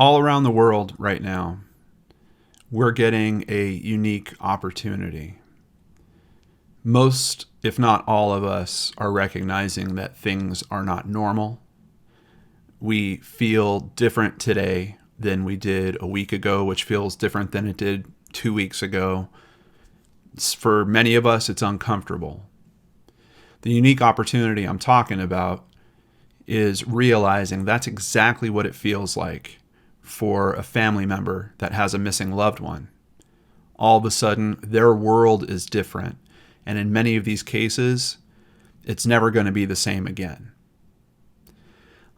All around the world right now, we're getting a unique opportunity. Most, if not all of us, are recognizing that things are not normal. We feel different today than we did a week ago, which feels different than it did 2 weeks ago. For many of us, it's uncomfortable. The unique opportunity I'm talking about is realizing that's exactly what it feels like for a family member that has a missing loved one. All of a sudden, their world is different. And in many of these cases, it's never going to be the same again.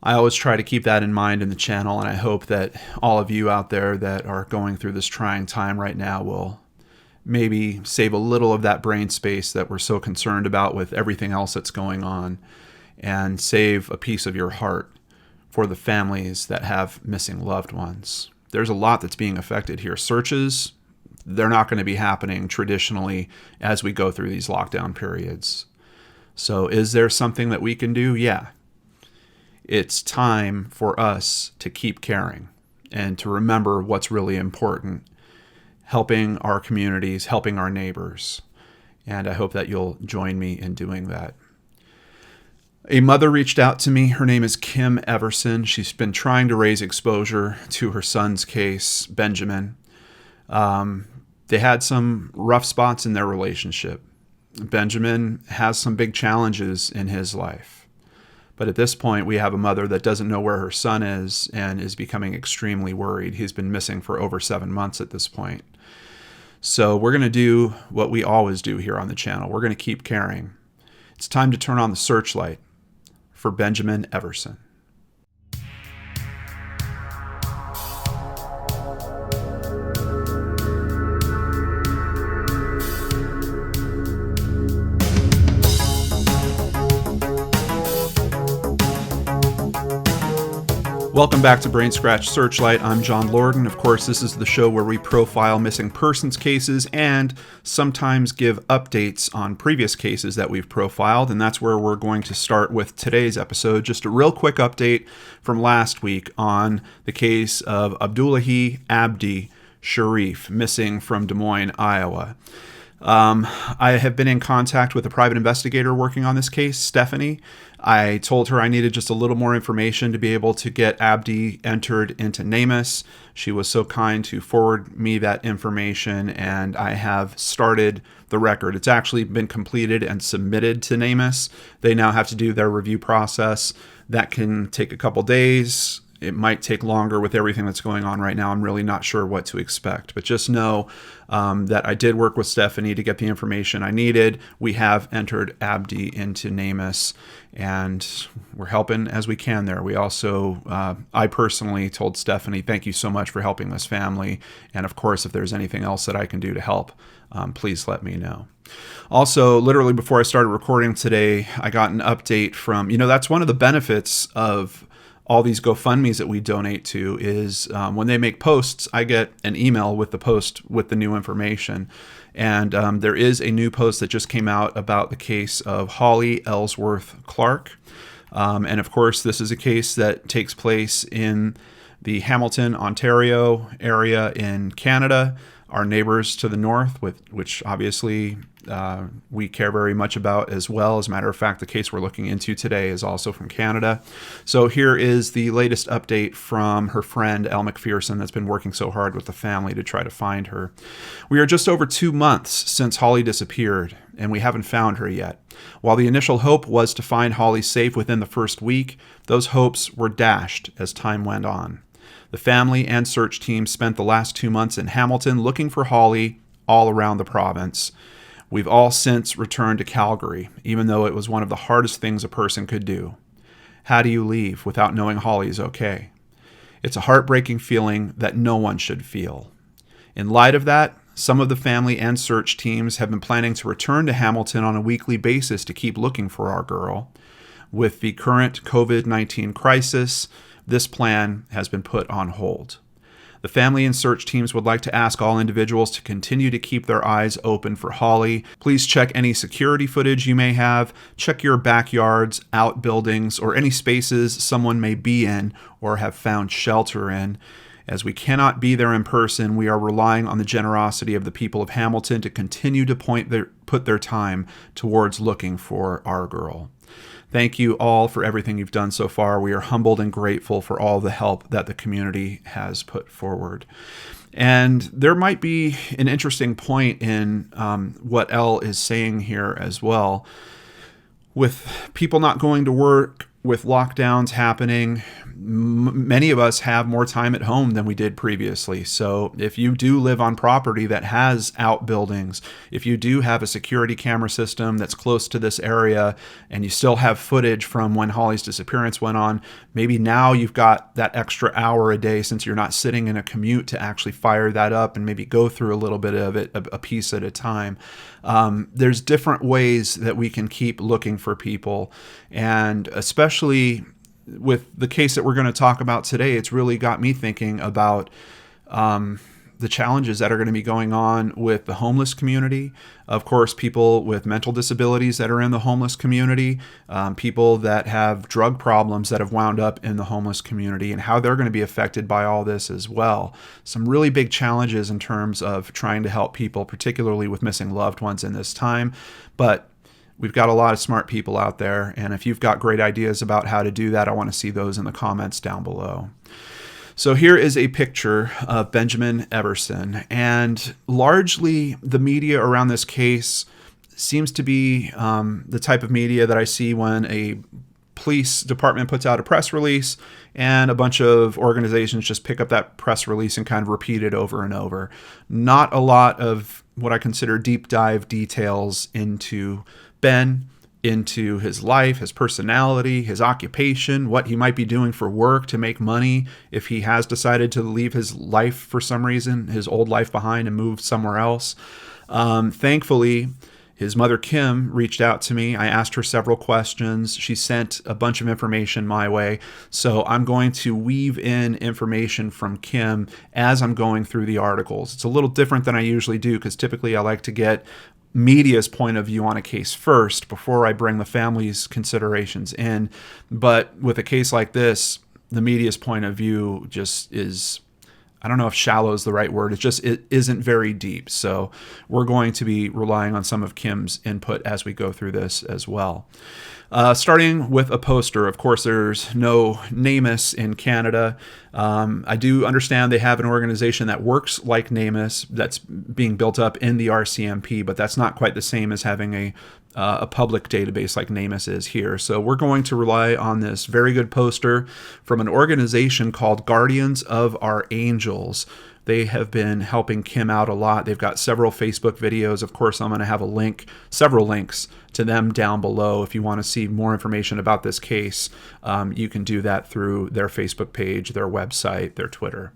I always try to keep that in mind in the channel, and I hope that all of you out there that are going through this trying time right now will maybe save a little of that brain space that we're so concerned about with everything else that's going on, and save a piece of your heart for the families that have missing loved ones. There's a lot that's being affected here. Searches, they're not going to be happening traditionally as we go through these lockdown periods. So is there something that we can do? Yeah. It's time for us to keep caring and to remember what's really important, helping our communities, helping our neighbors. And I hope that you'll join me in doing that. A mother reached out to me. Her name is Kim Everson. She's been trying to raise exposure to her son's case, Benjamin. They had some rough spots in their relationship. Benjamin has some big challenges in his life. But at this point, we have a mother that doesn't know where her son is and is becoming extremely worried. He's been missing for over 7 months at this point. So we're going to do what we always do here on the channel. We're going to keep caring. It's time to turn on the searchlight for Benjamin Everson. Welcome back to Brainscratch Searchlight. I'm John Lorden. Of course, this is the show where we profile missing persons cases and sometimes give updates on previous cases that we've profiled, and that's where we're going to start with today's episode. Just a real quick update from last week on the case of Abdullahi Abdi Sharif, missing from Des Moines, Iowa. I have been in contact with a private investigator working on this case, Stephanie. I told her I needed just a little more information to be able to get Abdi entered into NamUs. She was so kind to forward me that information, and I have started the record. It's actually been completed and submitted to NamUs. They now have to do their review process. That can take a couple days. It might take longer with everything that's going on right now. I'm really not sure what to expect, but just know that I did work with Stephanie to get the information I needed. We have entered Abdi into NamUs, and we're helping as we can there. We also, I personally told Stephanie, thank you so much for helping this family. And of course, if there's anything else that I can do to help, please let me know. Also, literally before I started recording today, I got an update from, that's one of the benefits of all these GoFundMes that we donate to is when they make posts, I get an email with the post with the new information. And there is a new post that just came out about the case of Holly Ellsworth Clark. And of course, this is a case that takes place in the Hamilton, Ontario area in Canada, our neighbors to the north, which obviously we care very much about as well. As a matter of fact, the case we're looking into today is also from Canada. So here is the latest update from her friend, Elle McPherson, that's been working so hard with the family to try to find her. We are just over 2 months since Holly disappeared, and we haven't found her yet. While the initial hope was to find Holly safe within the first week, those hopes were dashed as time went on. The family and search team spent the last 2 months in Hamilton looking for Holly all around the province. We've all since returned to Calgary, even though it was one of the hardest things a person could do. How do you leave without knowing Holly is okay? It's a heartbreaking feeling that no one should feel. In light of that, some of the family and search teams have been planning to return to Hamilton on a weekly basis to keep looking for our girl. With the current COVID-19 crisis, this plan has been put on hold. The family and search teams would like to ask all individuals to continue to keep their eyes open for Holly. Please check any security footage you may have. Check your backyards, outbuildings, or any spaces someone may be in or have found shelter in. As we cannot be there in person, we are relying on the generosity of the people of Hamilton to continue to put their time towards looking for our girl. Thank you all for everything you've done so far. We are humbled and grateful for all the help that the community has put forward. And there might be an interesting point in what Elle is saying here as well. With people not going to work, with lockdowns happening, many of us have more time at home than we did previously. So if you do live on property that has outbuildings, if you do have a security camera system that's close to this area, and you still have footage from when Holly's disappearance went on, maybe now you've got that extra hour a day since you're not sitting in a commute to actually fire that up and maybe go through a little bit of it a piece at a time. There's different ways that we can keep looking for people, and especially with the case that we're going to talk about today, it's really got me thinking about the challenges that are going to be going on with the homeless community. Of course, people with mental disabilities that are in the homeless community, people that have drug problems that have wound up in the homeless community, and how they're going to be affected by all this as well. Some really big challenges in terms of trying to help people, particularly with missing loved ones in this time. But we've got a lot of smart people out there, and if you've got great ideas about how to do that, I want to see those in the comments down below. So here is a picture of Benjamin Everson, and largely the media around this case seems to be the type of media that I see when a police department puts out a press release and a bunch of organizations just pick up that press release and kind of repeat it over and over. Not a lot of what I consider deep dive details into Ben, into his life, his personality, his occupation, what he might be doing for work to make money if he has decided to leave his life for some reason, his old life behind, and move somewhere else. Thankfully, his mother, Kim, reached out to me. I asked her several questions. She sent a bunch of information my way. So I'm going to weave in information from Kim as I'm going through the articles. It's a little different than I usually do, because typically I like to get media's point of view on a case first before I bring the family's considerations in. But with a case like this, the media's point of view just is, I don't know if shallow is the right word. It isn't very deep. So we're going to be relying on some of Kim's input as we go through this as well. Starting with a poster. Of course, there's no NamUs in Canada. I do understand they have an organization that works like NamUs that's being built up in the RCMP, but that's not quite the same as having a public database like NamUs is here. So we're going to rely on this very good poster from an organization called Guardians of Our Angels. They have been helping Kim out a lot. They've got several Facebook videos. Of course, I'm going to have several links to them down below. If you want to see more information about this case, you can do that through their Facebook page, their website, their Twitter.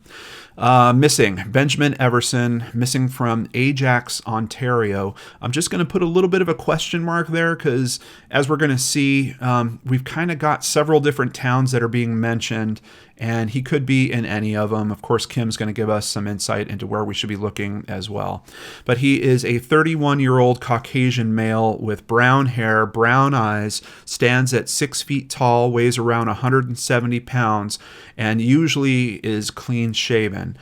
Missing, Benjamin Everson, missing from Ajax, Ontario. I'm just going to put a little bit of a question mark there because, as we're going to see, we've kind of got several different towns that are being mentioned, and he could be in any of them. Of course, Kim's going to give us some insight into where we should be looking as well. But he is a 31-year-old Caucasian male with brown hair, brown eyes, stands at 6 feet tall, weighs around 170 pounds, and usually is clean shaven.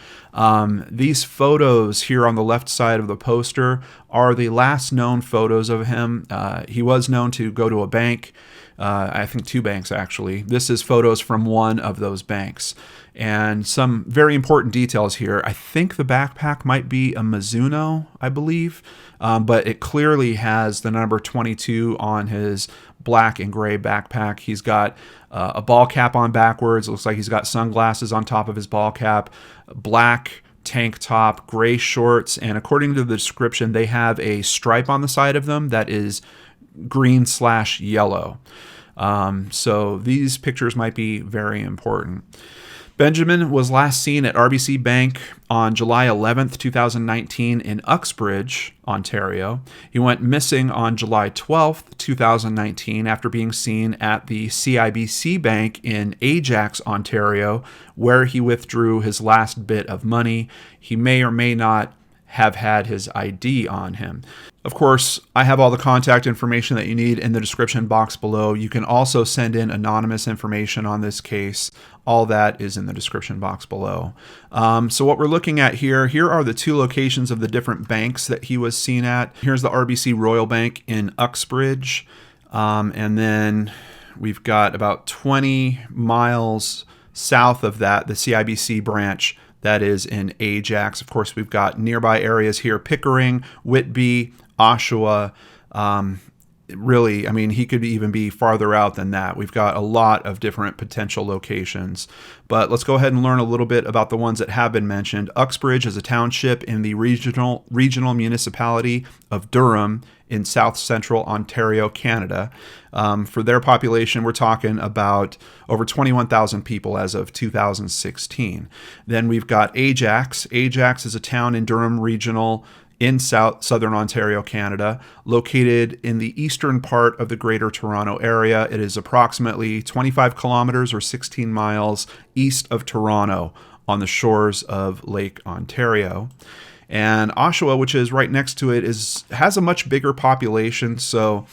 These photos here on the left side of the poster are the last known photos of him. He was known to go to a bank, I think 2 banks actually. This is photos from one of those banks. And some very important details here. I think the backpack might be a Mizuno, I believe, but it clearly has the number 22 on his black and gray backpack. He's got a ball cap on backwards. It looks like he's got sunglasses on top of his ball cap, black tank top, gray shorts, and according to the description, they have a stripe on the side of them that is green/yellow. So these pictures might be very important. Benjamin was last seen at RBC Bank on July 11th, 2019 in Uxbridge, Ontario. He went missing on July 12th, 2019 after being seen at the CIBC Bank in Ajax, Ontario, where he withdrew his last bit of money. He may or may not have had his ID on him. Of course, I have all the contact information that you need in the description box below. You can also send in anonymous information on this case. All that is in the description box below. So what we're looking at here are the two locations of the different banks that he was seen at. Here's the RBC Royal Bank in Uxbridge. And then we've got about 20 miles south of that, the CIBC branch that is in Ajax. Of course, we've got nearby areas here: Pickering, Whitby, Oshawa. Really, I mean, he could even be farther out than that. We've got a lot of different potential locations. But let's go ahead and learn a little bit about the ones that have been mentioned. Uxbridge is a township in the regional municipality of Durham in south central Ontario, Canada. For their population, we're talking about over 21,000 people as of 2016. Then we've got Ajax. Ajax is a town in Durham Regional in southern Ontario, Canada, located in the eastern part of the Greater Toronto Area. It is approximately 25 kilometers or 16 miles east of Toronto on the shores of Lake Ontario. And Oshawa, which is right next to it, has a much bigger population. So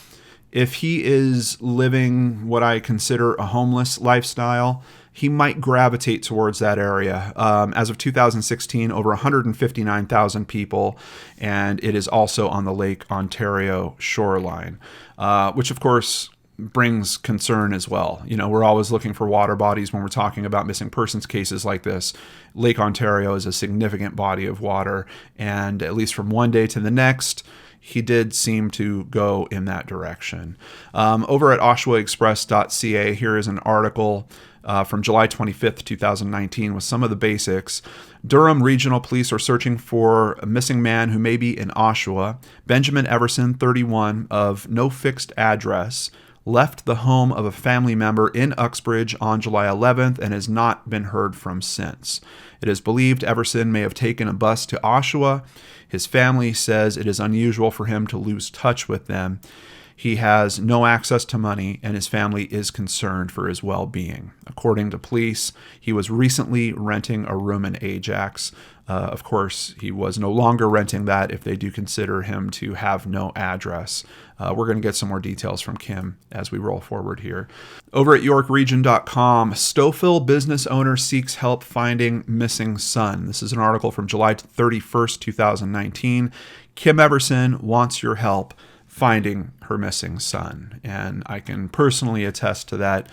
if he is living what I consider a homeless lifestyle, he might gravitate towards that area. As of 2016, over 159,000 people, and it is also on the Lake Ontario shoreline, which of course brings concern as well. You know, we're always looking for water bodies when we're talking about missing persons cases like this. Lake Ontario is a significant body of water, and at least from one day to the next, he did seem to go in that direction. Over at oshawaexpress.ca, here is an article from July 25th, 2019, with some of the basics. Durham Regional Police are searching for a missing man who may be in Oshawa. Benjamin Everson, 31, of no fixed address, left the home of a family member in Uxbridge on July 11th and has not been heard from since. It is believed Everson may have taken a bus to Oshawa. His family says it is unusual for him to lose touch with them. He has no access to money, and his family is concerned for his well-being. According to police, he was recently renting a room in Ajax. Of course, he was no longer renting that if they do consider him to have no address. We're going to get some more details from Kim as we roll forward here. Over at YorkRegion.com, Stouffville business owner seeks help finding missing son. This is an article from July 31st, 2019. Kim Everson wants your help finding her missing son. And I can personally attest to that.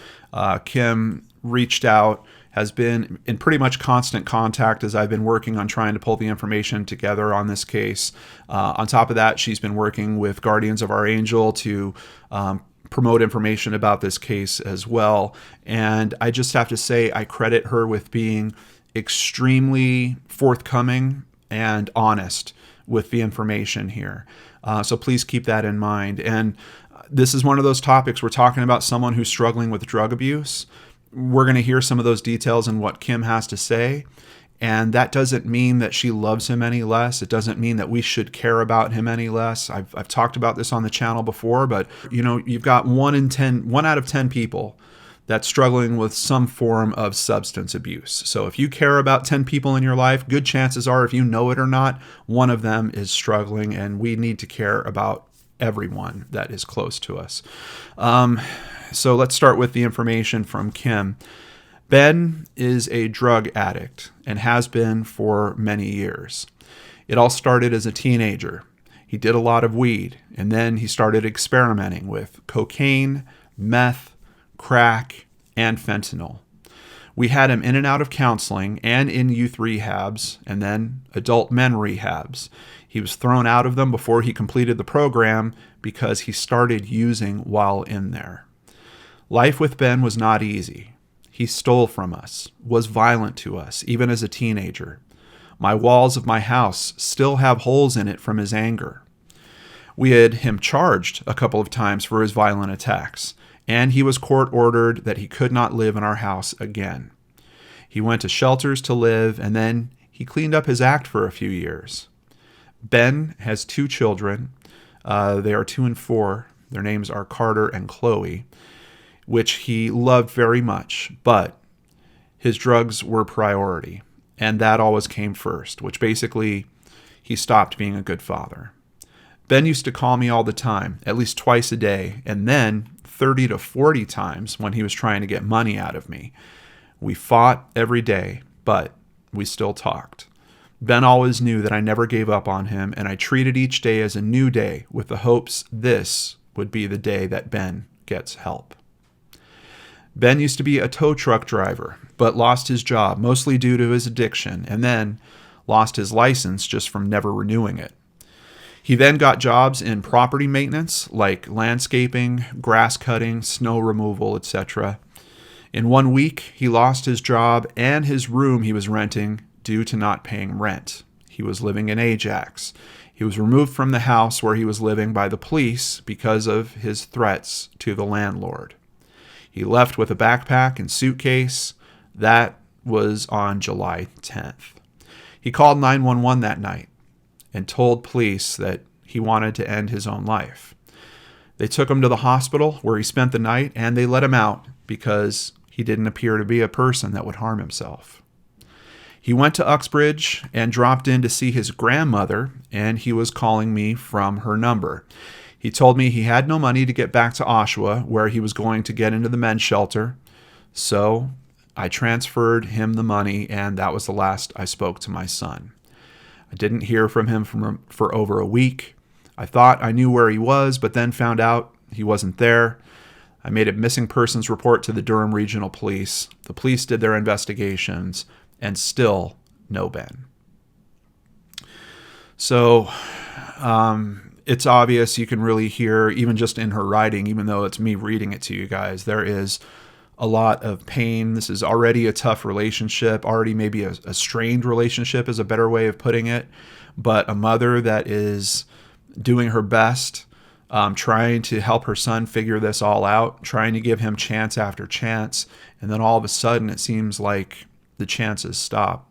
Kim reached out, has been in pretty much constant contact as I've been working on trying to pull the information together on this case. On top of that, she's been working with Guardians of Our Angel to promote information about this case as well. And I just have to say, I credit her with being extremely forthcoming and honest with the information here. So please keep that in mind. And this is one of those topics. We're talking about someone who's struggling with drug abuse. We're going to hear some of those details in what Kim has to say. And that doesn't mean that she loves him any less. It doesn't mean that we should care about him any less. I've talked about this on the channel before, but you know, you've got 1 out of 10 people that's struggling with some form of substance abuse. So if you care about 10 people in your life, good chances are, if you know it or not, one of them is struggling, and we need to care about everyone that is close to us. So let's start with the information from Kim. Ben is a drug addict and has been for many years. It all started as a teenager. He did a lot of weed, and then he started experimenting with cocaine, meth, crack, and fentanyl. We had him in and out of counseling and in youth rehabs and then adult men rehabs. He was thrown out of them before he completed the program because he started using while in there. Life with Ben was not easy. He stole from us, was violent to us, even as a teenager. My walls of my house still have holes in it from his anger. We had him charged a couple of times for his violent attacks, and he was court-ordered that he could not live in our house again. He went to shelters to live, and then he cleaned up his act for a few years. Ben has 2 children. They are 2 and 4. Their names are Carter and Chloe, which he loved very much, but his drugs were priority, and that always came first, which basically he stopped being a good father. Ben used to call me all the time, at least twice a day, and then 30 to 40 times when he was trying to get money out of me. We fought every day, but we still talked. Ben always knew that I never gave up on him, and I treated each day as a new day with the hopes this would be the day that Ben gets help. Ben used to be a tow truck driver, but lost his job mostly due to his addiction, and then lost his license just from never renewing it. He then got jobs in property maintenance like landscaping, grass cutting, snow removal, etc. In 1 week, he lost his job and his room he was renting due to not paying rent. He was living in Ajax. He was removed from the house where he was living by the police because of his threats to the landlord. He left with a backpack and suitcase. That was on July 10th. He called 911 that night and told police that he wanted to end his own life. They took him to the hospital where he spent the night, and they let him out because he didn't appear to be a person that would harm himself. He went to Uxbridge and dropped in to see his grandmother, and he was calling me from her number. He told me he had no money to get back to Oshawa, where he was going to get into the men's shelter. So I transferred him the money, and that was the last I spoke to my son. I didn't hear from him for over a week. I thought I knew where he was, but then found out he wasn't there. I made a missing persons report to the Durham Regional Police. The police did their investigations, and still no Ben. So it's obvious, you can really hear, even just in her writing, even though it's me reading it to you guys, there is a lot of pain. This is already a tough relationship, already maybe a strained relationship is a better way of putting it, but a mother that is doing her best, trying to help her son figure this all out, trying to give him chance after chance, and then all of a sudden it seems like the chances stop.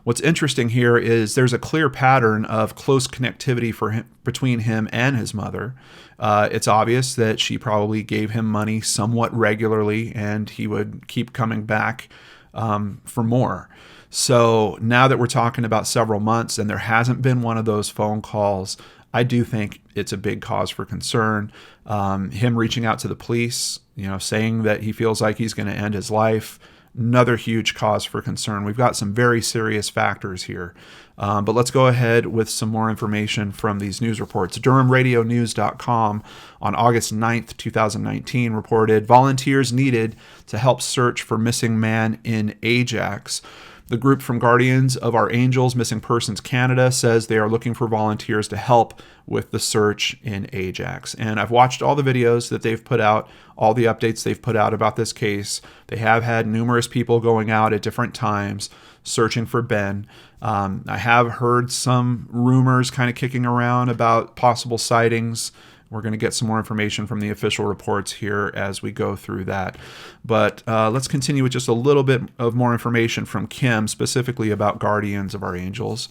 What's interesting here is there's a clear pattern of close connectivity between him and his mother. It's obvious that she probably gave him money somewhat regularly, and he would keep coming back for more. So now that we're talking about several months and there hasn't been one of those phone calls, I do think it's a big cause for concern. Him reaching out to the police, saying that he feels like he's going to end his life, another huge cause for concern. We've got some very serious factors here. But let's go ahead with some more information from these news reports. DurhamRadioNews.com on August 9th, 2019 reported volunteers needed to help search for missing man in Ajax. The group from Guardians of Our Angels Missing Persons Canada says they are looking for volunteers to help with the search in Ajax. And I've watched all the videos that they've put out, all the updates they've put out about this case. They have had numerous people going out at different times searching for Ben. I have heard some rumors kind of kicking around about possible sightings. We're going to get some more information from the official reports here as we go through that. But let's continue with just a little bit of more information from Kim, specifically about Guardians of Our Angels.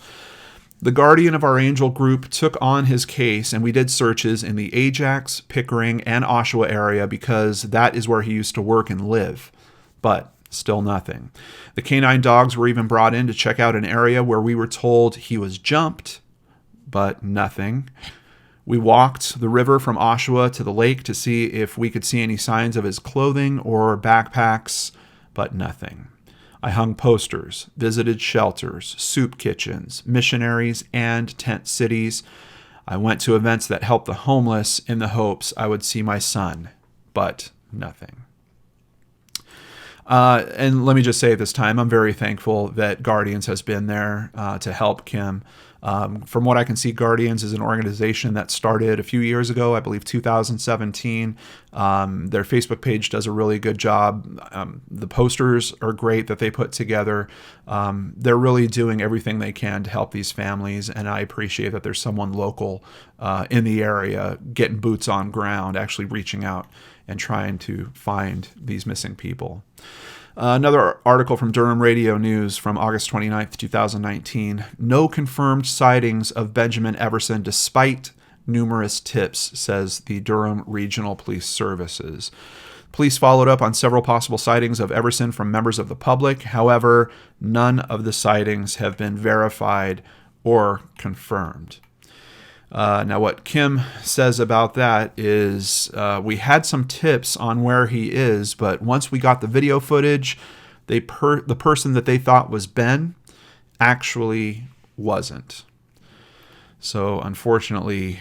The Guardian of Our Angel group took on his case, and we did searches in the Ajax, Pickering, and Oshawa area because that is where he used to work and live. But still nothing. The canine dogs were even brought in to check out an area where we were told he was jumped, but nothing. We walked the river from Oshawa to the lake to see if we could see any signs of his clothing or backpacks, but nothing. I hung posters, visited shelters, soup kitchens, missionaries, and tent cities. I went to events that helped the homeless in the hopes I would see my son, but nothing. And let me just say at this time, I'm very thankful that Guardians has been there to help Kim. From what I can see, Guardians is an organization that started a few years ago, I believe 2017. Their Facebook page does a really good job. The posters are great that they put together. They're really doing everything they can to help these families, and I appreciate that there's someone local in the area getting boots on ground, actually reaching out and trying to find these missing people. Another article from Durham Radio News from August 29th, 2019. No confirmed sightings of Benjamin Everson despite numerous tips, says the Durham Regional Police Services. Police followed up on several possible sightings of Everson from members of the public. However, none of the sightings have been verified or confirmed. Now, what Kim says about that is we had some tips on where he is, but once we got the video footage, the person that they thought was Ben actually wasn't. So unfortunately,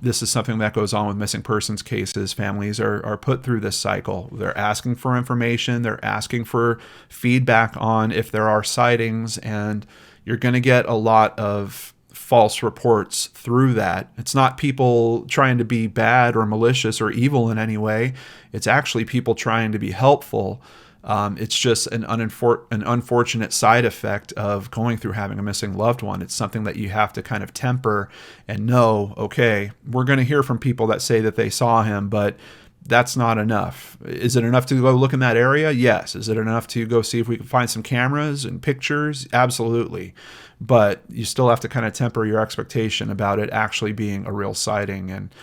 this is something that goes on with missing persons cases. Families are put through this cycle. They're asking for information. They're asking for feedback on if there are sightings, and you're going to get a lot of false reports through that. It's not people trying to be bad or malicious or evil in any way. It's actually people trying to be helpful. It's just an unfortunate side effect of going through having a missing loved one. It's something that you have to kind of temper and know, okay, we're going to hear from people that say that they saw him, but that's not enough. Is it enough to go look in that area? Yes. Is it enough to go see if we can find some cameras and pictures? Absolutely. But you still have to kind of temper your expectation about it actually being a real sighting. And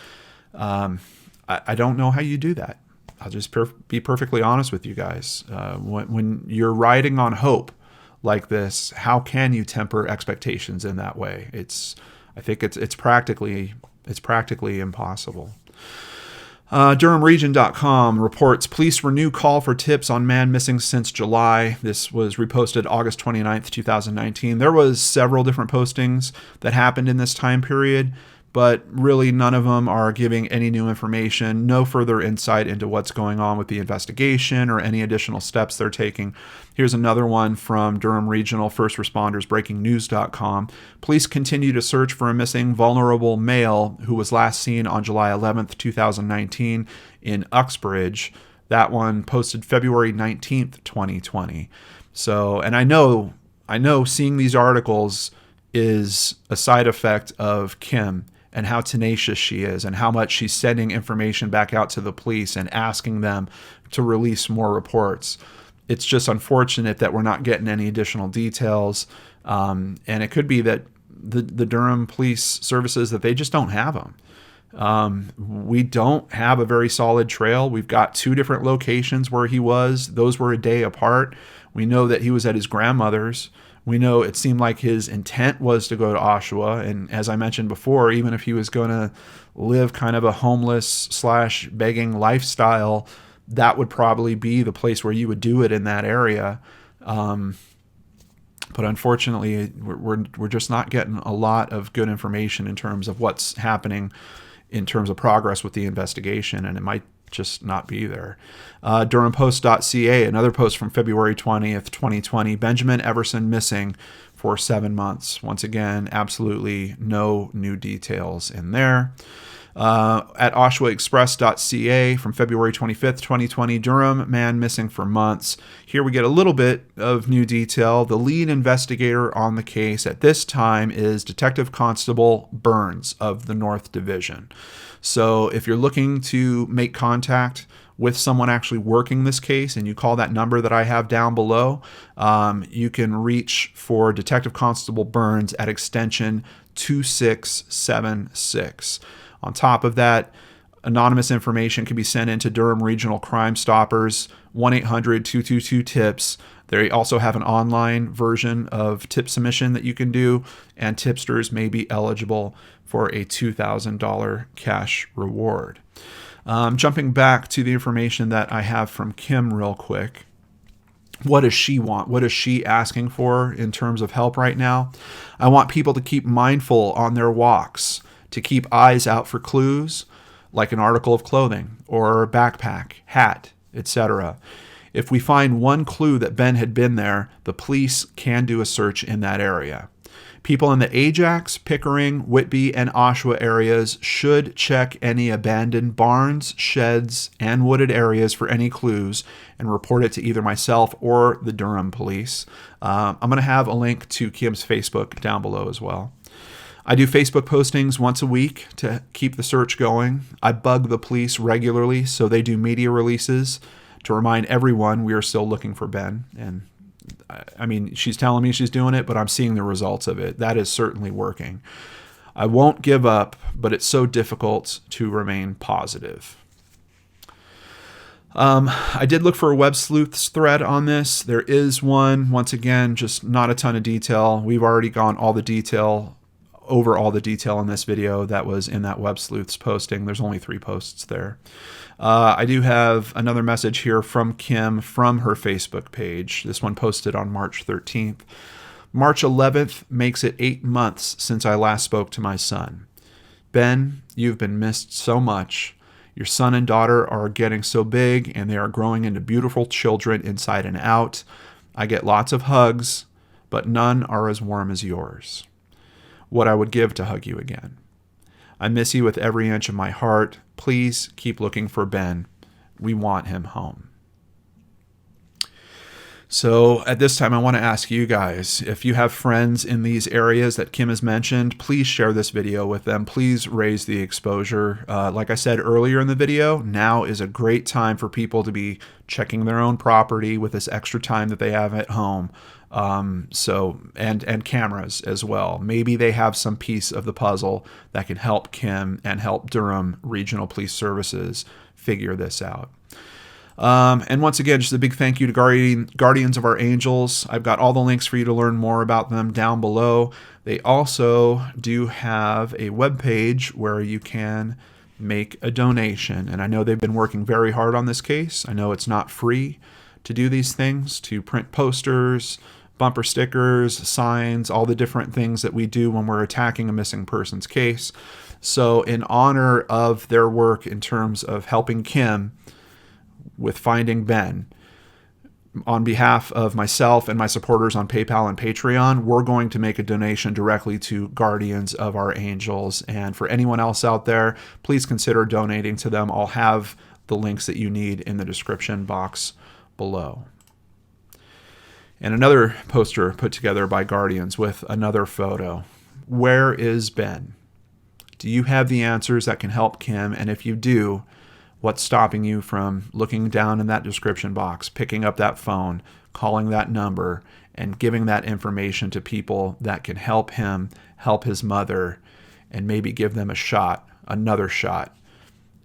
I don't know how you do that. I'll just be perfectly honest with you guys. When you're riding on hope like this, how can you temper expectations in that way? I think it's practically impossible. DurhamRegion.com reports police renew call for tips on man missing since July. This was reposted August 29th, 2019. There was several different postings that happened in this time period, but really none of them are giving any new information, no further insight into what's going on with the investigation or any additional steps they're taking. Here's another one from Durham Regional First Responders BreakingNews.com. Police continue to search for a missing vulnerable male who was last seen on July 11th, 2019 in Uxbridge. That one posted February 19th, 2020. So, and I know seeing these articles is a side effect of Kim and how tenacious she is and how much she's sending information back out to the police and asking them to release more reports. It's just unfortunate that we're not getting any additional details. And it could be that the Durham Police Services, that they just don't have them. We don't have a very solid trail. We've got 2 different locations where he was. Those were a day apart. We know that he was at his grandmother's. We know it seemed like his intent was to go to Oshawa. And as I mentioned before, even if he was going to live kind of a homeless / begging lifestyle, that would probably be the place where you would do it in that area. But unfortunately, we're just not getting a lot of good information in terms of what's happening in terms of progress with the investigation, and it might just not be there. DurhamPost.ca, another post from February 20th, 2020. Benjamin Everson missing for 7 months. Once again, absolutely no new details in there. At OshawaExpress.ca from February 25th, 2020, Durham man missing for months. Here we get a little bit of new detail. The lead investigator on the case at this time is Detective Constable Burns of the North Division. So if you're looking to make contact with someone actually working this case and you call that number that I have down below, you can reach for Detective Constable Burns at extension 2676. On top of that, anonymous information can be sent into Durham Regional Crime Stoppers, 1-800-222-TIPS. They also have an online version of tip submission that you can do, and tipsters may be eligible for a $2,000 cash reward. Jumping back to the information that I have from Kim real quick. What does she want? What is she asking for in terms of help right now? I want people to keep mindful on their walks, to keep eyes out for clues like an article of clothing or backpack, hat, etc. If we find one clue that Ben had been there, the police can do a search in that area. People in the Ajax, Pickering, Whitby, and Oshawa areas should check any abandoned barns, sheds, and wooded areas for any clues and report it to either myself or the Durham Police. I'm going to have a link to Kim's Facebook down below as well. I do Facebook postings once a week to keep the search going. I bug the police regularly, so they do media releases to remind everyone we are still looking for Ben. And I mean, she's telling me she's doing it, but I'm seeing the results of it. That is certainly working. I won't give up, but it's so difficult to remain positive. I did look for a Web Sleuths thread on this. There is one. Once again, just not a ton of detail. We've already gone over all the detail in this video that was in that Web Sleuths posting. There's only 3 posts there. I do have another message here from Kim from her Facebook page. This one posted on March 13th. March 11th makes it 8 months since I last spoke to my son. Ben, you've been missed so much. Your son and daughter are getting so big and they are growing into beautiful children inside and out. I get lots of hugs, but none are as warm as yours. What I would give to hug you again. I miss you with every inch of my heart. Please keep looking for Ben. We want him home. So at this time, I want to ask you guys, if you have friends in these areas that Kim has mentioned, please share this video with them. Please raise the exposure. Like I said earlier in the video, now is a great time for people to be checking their own property with this extra time that they have at home. And cameras as well. Maybe they have some piece of the puzzle that can help Kim and help Durham Regional Police Services figure this out. And once again, just a big thank you to Guardians of Our Angels. I've got all the links for you to learn more about them down below. They also do have a webpage where you can make a donation. And I know they've been working very hard on this case. I know it's not free to do these things, to print posters, bumper stickers, signs, all the different things that we do when we're attacking a missing persons case. So in honor of their work in terms of helping Kim with finding Ben, on behalf of myself and my supporters on PayPal and Patreon, we're going to make a donation directly to Guardians of Our Angels. And for anyone else out there, please consider donating to them. I'll have the links that you need in the description box below. And another poster put together by Guardians with another photo. Where is Ben? Do you have the answers that can help Kim? And if you do, what's stopping you from looking down in that description box, picking up that phone, calling that number, and giving that information to people that can help him, help his mother, and maybe give them a shot, another shot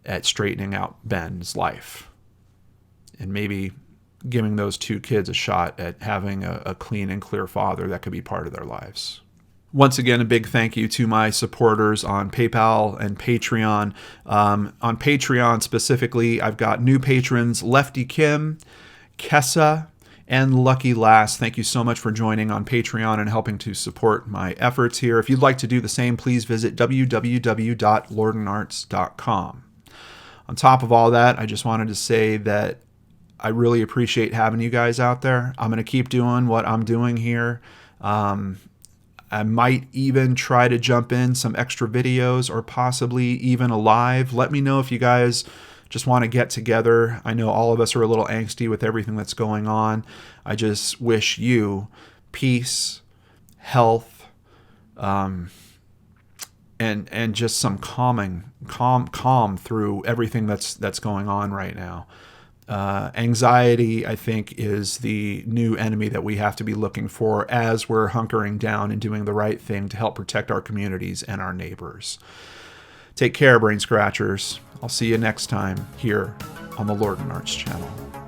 at straightening out Ben's life? And maybe giving those 2 kids a shot at having a clean and clear father that could be part of their lives. Once again, a big thank you to my supporters on PayPal and Patreon. On Patreon specifically, I've got new patrons, Lefty Kim, Kessa, and Lucky Lass. Thank you so much for joining on Patreon and helping to support my efforts here. If you'd like to do the same, please visit www.lordenarts.com. On top of all that, I just wanted to say that I really appreciate having you guys out there. I'm going to keep doing what I'm doing here. I might even try to jump in some extra videos or possibly even a live. Let me know if you guys just want to get together. I know all of us are a little angsty with everything that's going on. I just wish you peace, health, and just some calm through everything that's going on right now. Anxiety, I think, is the new enemy that we have to be looking for as we're hunkering down and doing the right thing to help protect our communities and our neighbors. Take care, Brain Scratchers. I'll see you next time here on the Lord and Arts channel.